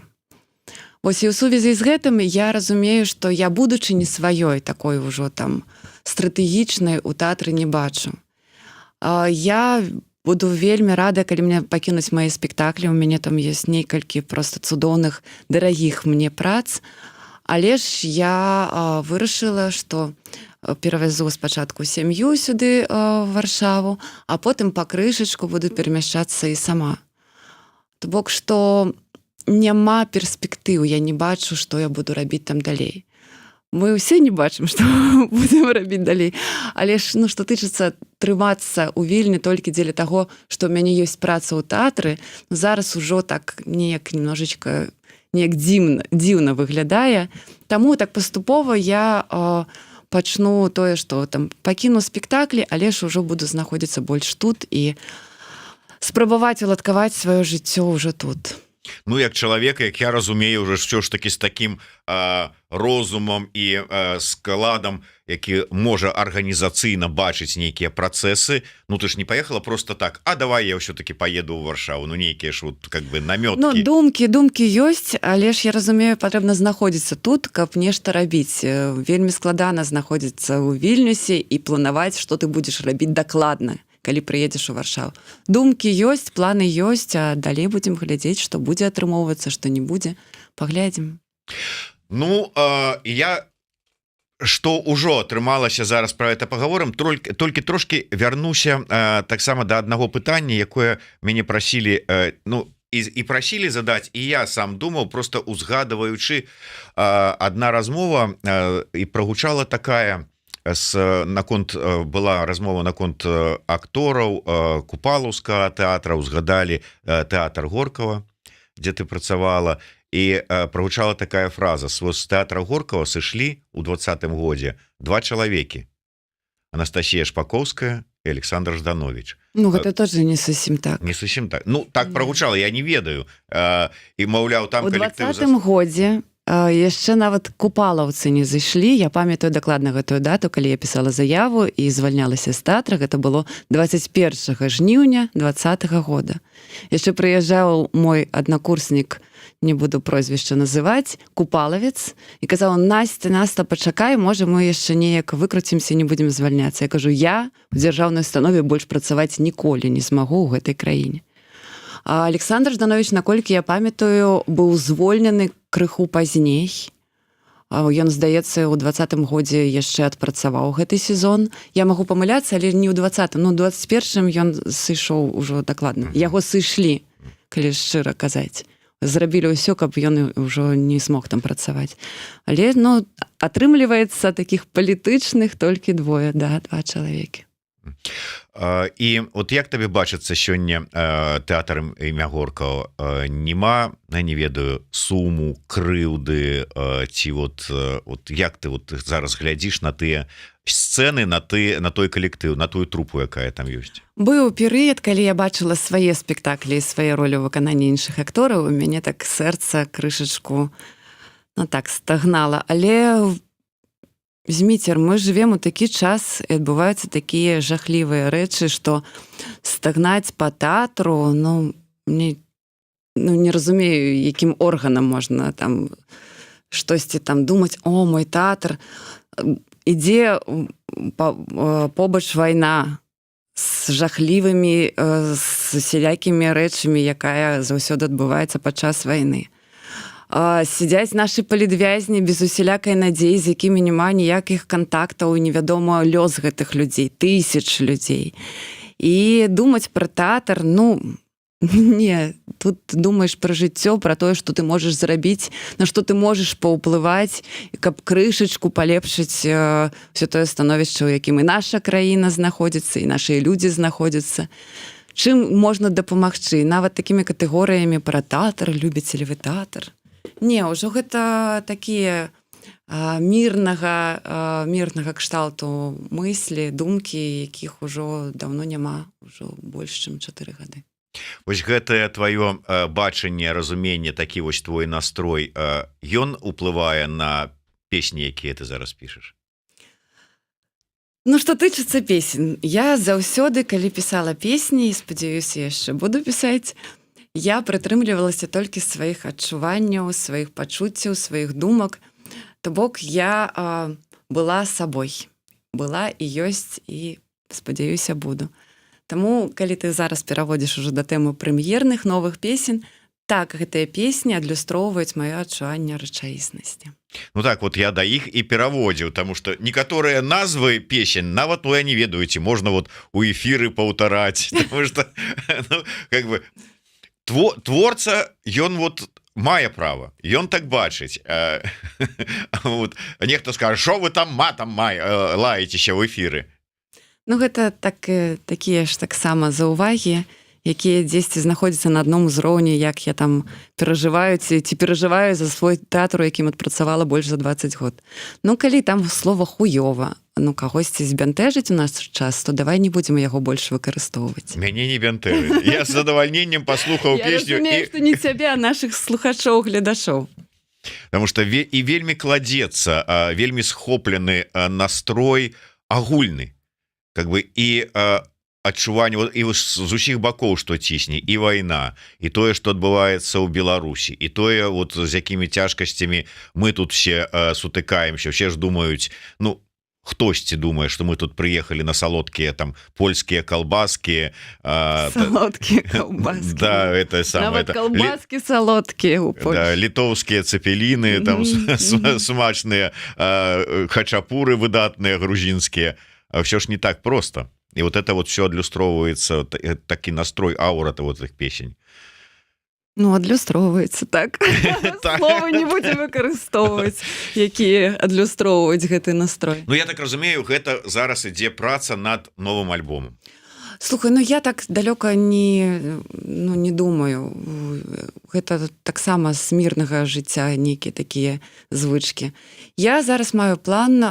Вось, і ў сувязі з гэтым я разумею, што я, будучы не сваёй, такой ужо там стратэгічнай, у тэатры не бачу. Я буду вельмі рада, калі мне пакінуць мае спектаклі. У мяне там ёсць некалькі проста цудоўных, дарагіх мне прац. Але ж я вырашыла, што перавязу спачатку сям'ю сюды в Варшаву, а потым пакрышачку буду перамяшчацца і сама. То бок, што няма перспектыў, я не бачу, што я буду рабіць там далей. Мы ўсе не бачым, што будзем рабіць далей. Але ж, што тычыцца трымацца ў Вільні толькі дзеля таго, што ў мяне ёсць праца ў тэатры, зараз ужо так неяк немножечко дзіўна выглядае. Таму так паступова я пачну тое, што там пакіну спектаклі, але ж ужо буду знаходзіцца больш тут і спрабаваць уладкаваць сваё жыццё ўжо тут. Ну як чалавек, як я разумею уже все ж таки з таким розумам і складам, які можа арганізацыйна бачыць нейкія працэсы. Ну ты ж не поехала просто так, а давай я все-таки поеду ў Варшаву, ну нейкія ж вот как бы намёткі. Ну, думкі ёсць, але ж я разумею, патрэбна знаходзіцца тут, каб нешта рабіць. Вельмі складана знаходзіцца ў Вільнюсе і планаваць, што ты будзеш рабіць дакладна, калі прыедзеш у Варшаву. Думкі ёсць, планы ёсць, а далей будзем глядзець, што будзе атрымоўвацца, што не будзе. Паглядзім. Ну, я што ўжо атрымалася, зараз пра гэта пагаворым, толькі трошки вярнуся таксама да аднаго пытання, якое мяне прасілі, ну, і прасілі задаць, і я сам думаў, просто узгадываючы адна размова і прагучала такая, наконт была размова наконт актораў Купалаўскага тэатра, узгадалі тэатр Горкава, дзе ты працавала, і прагучала такая фраза: з тэатра Горкава сышлі ў 20-м годзе два чалавекі, Анастасія Шпаковская і Александр Жданович. Ну, гэта тоже не совсем так. Не совсем так. Ну, так прагучала, я не ведаю. І, маўляў, там у калектыў... 20-м годзе яшчэ нават купалаўцы не зайшлі. Я памятаю дакладна гэтую дату, калі я пісала заяву і звальнялася з тэатра. Гэта было 21 жніўня 20-го года. Яшчэ прыязджаў мой аднакурснік, не буду прозвішча называць, купалавец, і казаў: Настя, пачакай, можа мы яшчэ неяк выкруцімся, не будзем звальняцца. Я кажу, я в дзяржаўнай установе больш працаваць ніколі не змагу ў гэтай краіне. А Александр Жданович, наколькі я памятаю, быў звольнены крыху пазней. Ён, здаецца, у 20-м годзе яшчэ адпрацаваў гэты сезон. Я магу памыляцца, але не ў 20-м, ну, 21-м ён сышоў ужо дакладна. Яго сышлі, калі шчыра казаць. Зрабілі ўсё, каб ён ўжо не смог там працаваць. Але, ну, атрымліваецца такіх палітычных толькі двое, да, два чалавекі. І от як табе бачыцца сёння тэатр імя Горкава? Нема, я не ведаю, суму, крыўды, ці вот як ты вот зараз глядзіш на тыя сцэны, на той калектыў, на тую трупу, якая там ёсць? Быў перыяд, калі я бачыла свае спектаклі і свае ролі ў выкананні іншых актораў, у мяне так сэрца крышачку, ну так, стагнала. Але Зміцер, мы жывем у такі час, і адбываюцца такія жахлівыя рэчы, што стагнаць па тэатру, ну, не разумею, якім органам можна там штосьці там думаць: о, мой тэатр, ідзе побач вайна з жахлівымі, з усялякімі рэчамі, якая заўсёды адбываецца падчас вайны. Сядзяць нашы палітвязні без усялякай надзеі, з якімі няма ніякіх кантактаў, і невядома лёс гэтых людзей, тысяч людзей. І думаць пра тэатр, ну, не, тут думаеш пра жыццё, пра тое, што ты можаш зрабіць, на што ты можаш паўплываць, каб крышачку палепшыць ўсё тое становішча, у якім і наша краіна знаходзіцца, і нашыя людзі знаходзяцца. Чым можна дапамагчы? Нават такімі катэгорыямі пра тэатр, любіцелевы тэатр. Не, ўжо гэта такія мірнага кшталту мыслі, думкі, якіх ужо даўно няма, ужо больш, чым 4 гады. Вось гэтае тваё бачанне, разуменне, такі вось твой настрой, ён уплывае на песні, якія ты зараз пішаш? Ну, што тычыцца песень, я заўсёды, калі пісала песні, і спадзяюся, яшчэ буду пісаць, я прытрымлівалася толькі сваіх адчуванняў, сваіх пачуццяў, сваіх думак. То бок я была сабой. Была і ёсць, і, спадзяюся, буду. Таму, калі ты зараз пераводзіш ужо да тэмы прэм'ерных новых песень, так, гэтыя песні адлюстроўваюць маё адчуванне рэчаіснасці. Ну так, вот я да іх і пераводзіў, таму што некаторыя назвы песень нават, ну, я не ведаю, ці можна вот у эфіры паўтараць, таму што, ну, как бы, творца, ён вот мае права, ён так бачыць. Вот, нехто скажа, што вы там матам лаецеся ў эфіры? Ну, гэта такія ж таксама заўвагі, якія дзесьці знаходзяцца на адном узроўні, як я там перажываю, ці перажываю за свой тэатр, якім адпрацавала больш за 20 год. Ну, калі там слова хуёва, ну кагосьці збянтэжыць у нас час, то давай не будзем яго больш выкарыстоўваць. Мяне не бянтэжыць. Я з задавальненнем паслухаў песню. Я разумею, што не цябе, а нашых слухачоў, гледачоў. Потому что і вельмі кладзецца, вельмі схоплены настрой агульны. Как бы і адчуванне і з усіх бакоў, што цісне, і вайна, і тое, што адбываецца ў Беларусі, і тое, вот з якімі цяжкасцямі мы тут все сутыкаемся, все ж думаюць, ну, хтосьці думае, што мы тут прыехалі на салодкія там польскія калбаскі, салодкія калбаскі. Да, это самое. Нават калбаскі салодкія ў Польшчы. Да, літоўскія цепеліны, там смачныя хачапуры выдатныя грузінскія. Все ж не так просто. И вот это вот все адлюстроўваецца, такі настрой, аура-то вот этих песень. Ну, адлюстроўваецца, так. Слова не будзем выкарыстоўваць, якія адлюстроўваюць гэты настрой. Ну, я так разумею, гэта зараз ідзе праца над новым альбомом. Слухай, ну я так далёка не думаю. Гэта таксама з мірнага жыцця нейкія такія звычкі. Я зараз маю план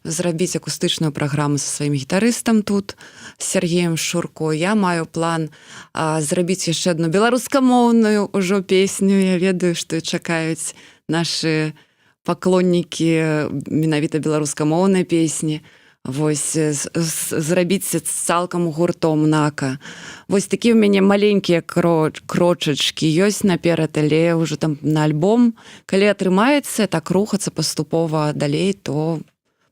зрабіць акустычную праграму са сваім гітарыстам тут, з Сергеем Шурко. Я маю план зрабіць яшчэ адну беларускамоўную ўжо песню. Я ведаю, што чакаюць нашы паклоннікі менавіта беларускамоўнай песні. Вось зрабіць цалкам гуртом нака. Вось такі ў мяне маленькія крочачкі ёсць наперад, але ўжо там на альбом, калі атрымаецца так рухацца паступова далей, то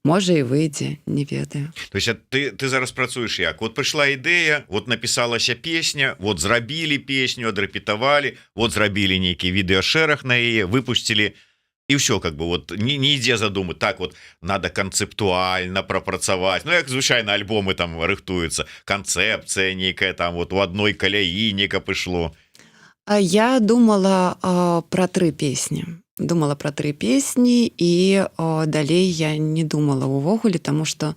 можа і выйдзе, не ведаю. То есть ты зараз працуеш як? Вот прыйшла ідэя, вот напісалася песня, вот зрабілі песню, адрэпетавалі, вот зрабілі нейкі відэашэраг на яе, выпусцілі. И все, как бы, вот, не ідзе задумы, так вот, надо концептуально пропрацаваць. Ну, як звычайна альбомы там рыхтуюцца, канцэпцыя нейкая там, вот, у адной каляі нейка пышло. Я думала про 3 песні. Думала про 3 песні, і далей я не думала ўвогуле, таму што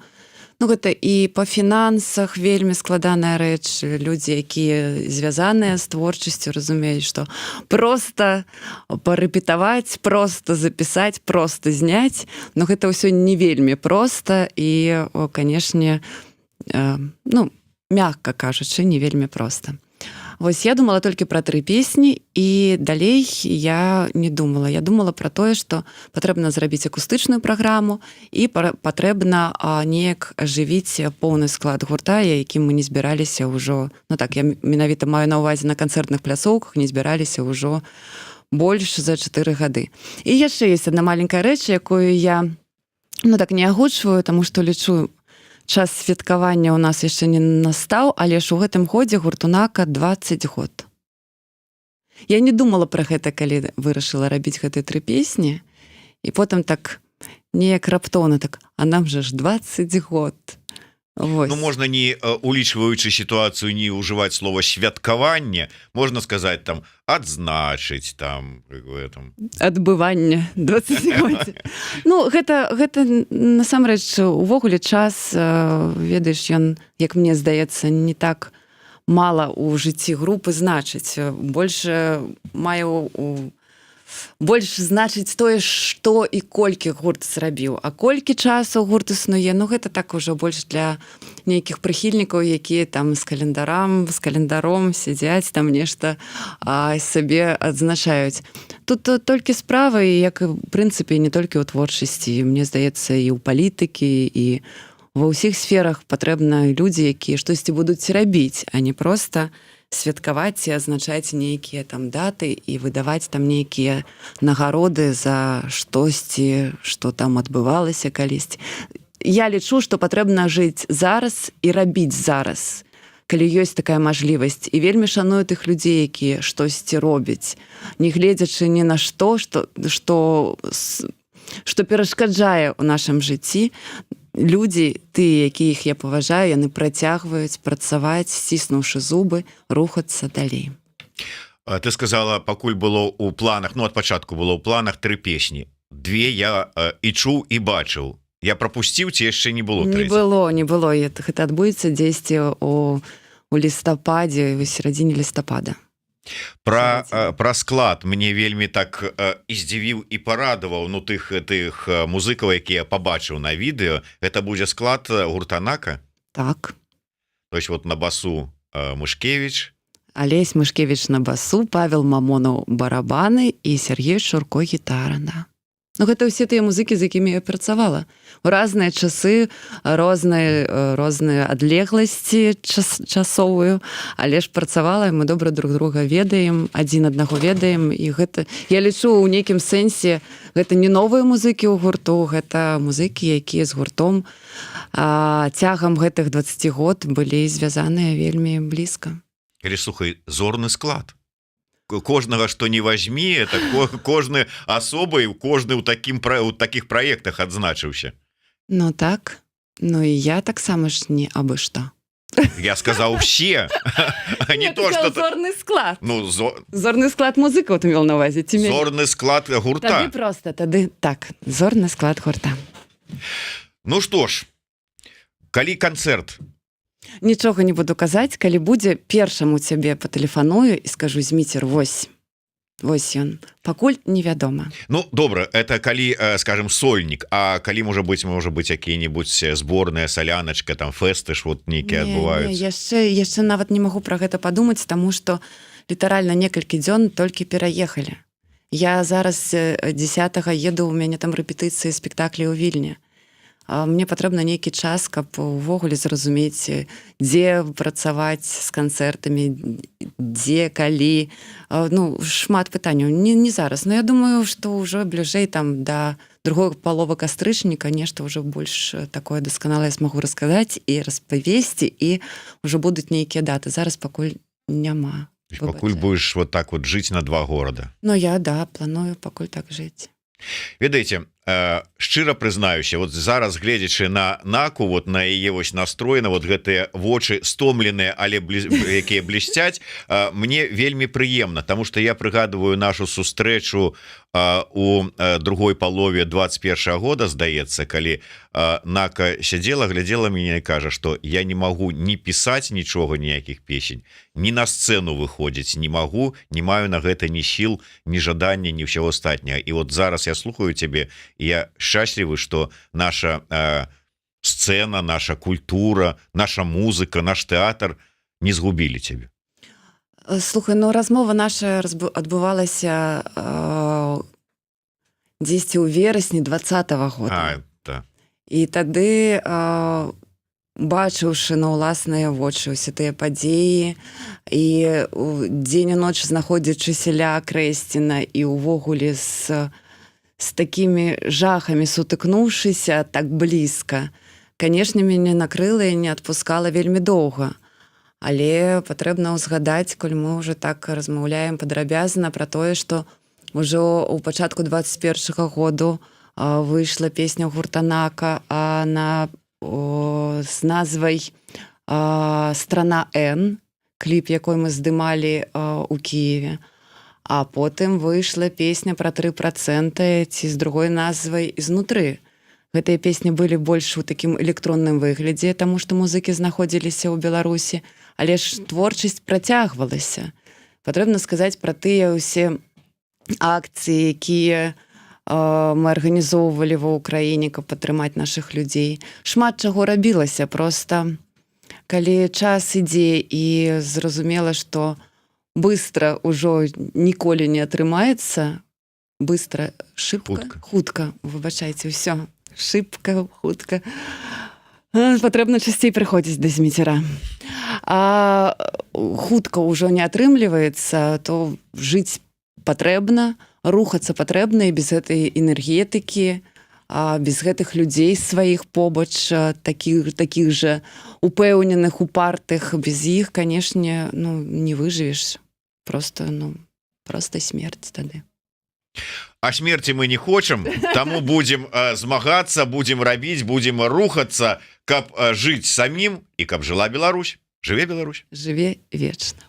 ну, гэта і па фінансах вельмі складаная рэч. Людзі, якія звязаныя з творчасцю, разумеюць, што проста парэпетаваць, проста запісаць, проста зняць, но гэта ўсё не вельмі проста і, канешне, ну, мякка кажучы, не вельмі проста. Вось я думала толькі пра 3 песні, і далей я не думала. Я думала пра тое, што патрэбна зрабіць акустычную праграму і патрэбна неяк ажывіць поўны склад гурта, якім мы не збіраліся ўжо, ну так, я менавіта маю на ўвазе на канцэртных пляцоўках, не збіраліся ўжо больш за 4 гады. І яшчэ ёсць адна маленькая рэч, якую я, ну так, не агучваю, таму што лічу, час святкавання ў нас яшчэ не настаў, але ж у гэтым годзе гурту нака 20 год. Я не думала пра гэта, калі вырашыла рабіць гэтыя 3 песні, і потым так неяк раптоўна так, а нам жа ж 20 год. Вось. Ну, можна не улічваючы сітуацыю, не ўжываць слова святкаванне, можна сказаць там адзначыць там, адбыванне 20 год. Ну, гэта насамрэч увогуле час, ведаеш, ён, як мне здаецца, не так мала ў жыцці групы значыць. Больш значыць тое, што і колькі гурт зрабіў. А колькі часу гурт існуе, ну гэта так ужо больш для нейкіх прыхільнікаў, якія там з календаром сядзяць, там нешта сабе адзначаюць. Тут толькі справа, як і, в прынцыпе, не толькі ў творчасці. Мне здаецца, і ў палітыкі, і ва ўсіх сферах патрэбна людзі, якія штосьці будуць рабіць, а не проста святкаваць і азначаць нейкія там даты і выдаваць там нейкія нагароды за штосьці, што там адбывалася калісьці. Я лічу, што патрэбна жыць зараз і рабіць зараз, калі ёсць такая мажлівасць. І вельмі шаную тых людзей, якія штосьці робяць, не гледзячы ні на што перашкаджае ў нашым жыцці. Людзі, тыя, якіх я паважаю, яны працягваюць працаваць, сціснуўшы зубы, рухацца далей. Ты сказала, пакуль было ў планах, ну, ад пачатку было ў планах 3 песні. 2 я і чуў, і бачыў. Я прапусціў, ці яшчэ не было 3? Не было. Гэта адбудзецца дзесьці у лістападзе, у серадзіне лістапада. Про склад мне вельмі так і здзівіў і парадаваў, ну тых музыкаў, якія побачыў на відэо. Это будзе склад гуртанака? Так. То есть вот на басу Мышкевич, Олесь Мышкевич на басу, Павел Мамонаў барабаны і Сергей Шурко гітара, да. Ну, гэта ўсе тыя музыкі, з якімі я працавала. У разныя часы, розныя адлегласці часовую, але ж працавала, і мы добра друг друга ведаем, адзін аднаго ведаем, і гэта, я лічу, у нейкім сэнсе, гэта не новыя музыкі ў гурту, гэта музыкі, якія з гуртом цягам гэтых 20 год былі звязаныя вельмі блізка. Или, слухай, зорны склад. Кожнага, што не возьми, это кожны асобай, кожны ў такіх праектах адзначыўся. Ну так, ну і я таксама ж не абы што. Я сказаў все, а не то, что... Зорны склад. Ну, зорны склад музыкаў ты мел на увазе. Зорны склад гурта. Тады проста, тады так, зорны склад гурта. Ну што ж, калі канцэрт? Нічога не буду казаць, калі будзе, першаму цябе патэлефаную і скажу: Зміцер, вось ён. Пакуль невядома. Ну, добра, это калі, скажем, сольнік, а калі можа быць якія-небудзь зборная, саляначка, там фэсты ж вот нейкія адбываюцца. Яшчэ нават не магу пра гэта падумаць, таму што літаральна некалькі дзён толькі пераехалі. Я зараз 10-го еду, у мяне там рэпетыцыі спектаклі ў Вільні. Мне патрэбна нейкі час, каб увогуле зразумець, дзе працаваць з канцэртамі, дзе, калі. Ну, шмат пытанняў. Не зараз, но я думаю, што ўжо бліжэй там да другой паловы кастрычніка нешта ўжо больш такое дасканалае змагу расказаць і распавесці, і ўжо будуць нейкія даты. Зараз пакуль няма. Пакуль будзеш вот так вот жыць на 2 горада. Ну, я, да, планую пакуль так жыць. Ведаеце, шчыра прызнаюся, вот зараз гледзячы на Наку, вот на яе вось настроена, вот гэтыя вочы стомленыя, але якія блісцяць, мне вельмі прыемна, таму што я прыгадываю нашу сустрэчу у другой палове 21 года, здаецца, калі Нака сядзела, глядзела мяне і кажа, што я не магу ні пісаць нічога, ніякіх песень, ні на сцэну выходзіць не магу, не маю на гэта ні сіл, ні жадання, ні ўсяго астатняга. І вот зараз я слухаю цябе, і я шчаслівы, што наша сцэна, наша культура, наша музыка, наш тэатр не згубілі цябе. Слухай, ну размова наша адбывалася дзесьці ў верасні 20-го года. І тады, бачыўшы на ўласныя вочы ўсе тыя падзеі, і дзень і ноч знаходзячыся ля Крэсціна, і ўвогуле з такімі жахамі сутыкнуўшыся так блізка, канешне, мяне накрыла і не адпускала вельмі доўга. Але патрэбна ўзгадаць, калі мы ўжо так размаўляем падрабязна пра тое, што ўжо ў пачатку 21-го году выйшла песня гурта Нака з назвай «Страна Н», кліп, якой мы здымалі ў Кіеве. А потым выйшла песня пра 3%, ці з другой назвай «Ізнутры». Гэтыя песні былі больш у такім электронным выглядзе, таму што музыкі знаходзіліся ў Беларусі, але ж творчасць працягвалася. Патрэбна сказаць пра тыя ўсе акцыі, якія мы арганізоўвалі ва ўкраіне, каб падтрымаць нашых людзей. Шмат чаго рабілася, проста калі час ідзе і зразумела, што быстра ўжо ніколі не атрымаецца, быстра, хутка, выбачайце, ўсё. Шыбка, хутка. Патрэбна часцей прыходзіць да Зміцера. А хутка ўжо не атрымліваецца, то жыць патрэбна, рухацца патрэбна, і без гэтай энергетыкі, без гэтых людзей сваіх побач, такіх жа упэўненых, упартых, без іх, канешне, не выжывеш. Проста смерць тады. А смерти мы не хочам, таму будем змагацца, будем рабіць, будем рухацца, каб жыць самім і каб жыла Беларусь. Жыве Беларусь. Жыве вечна.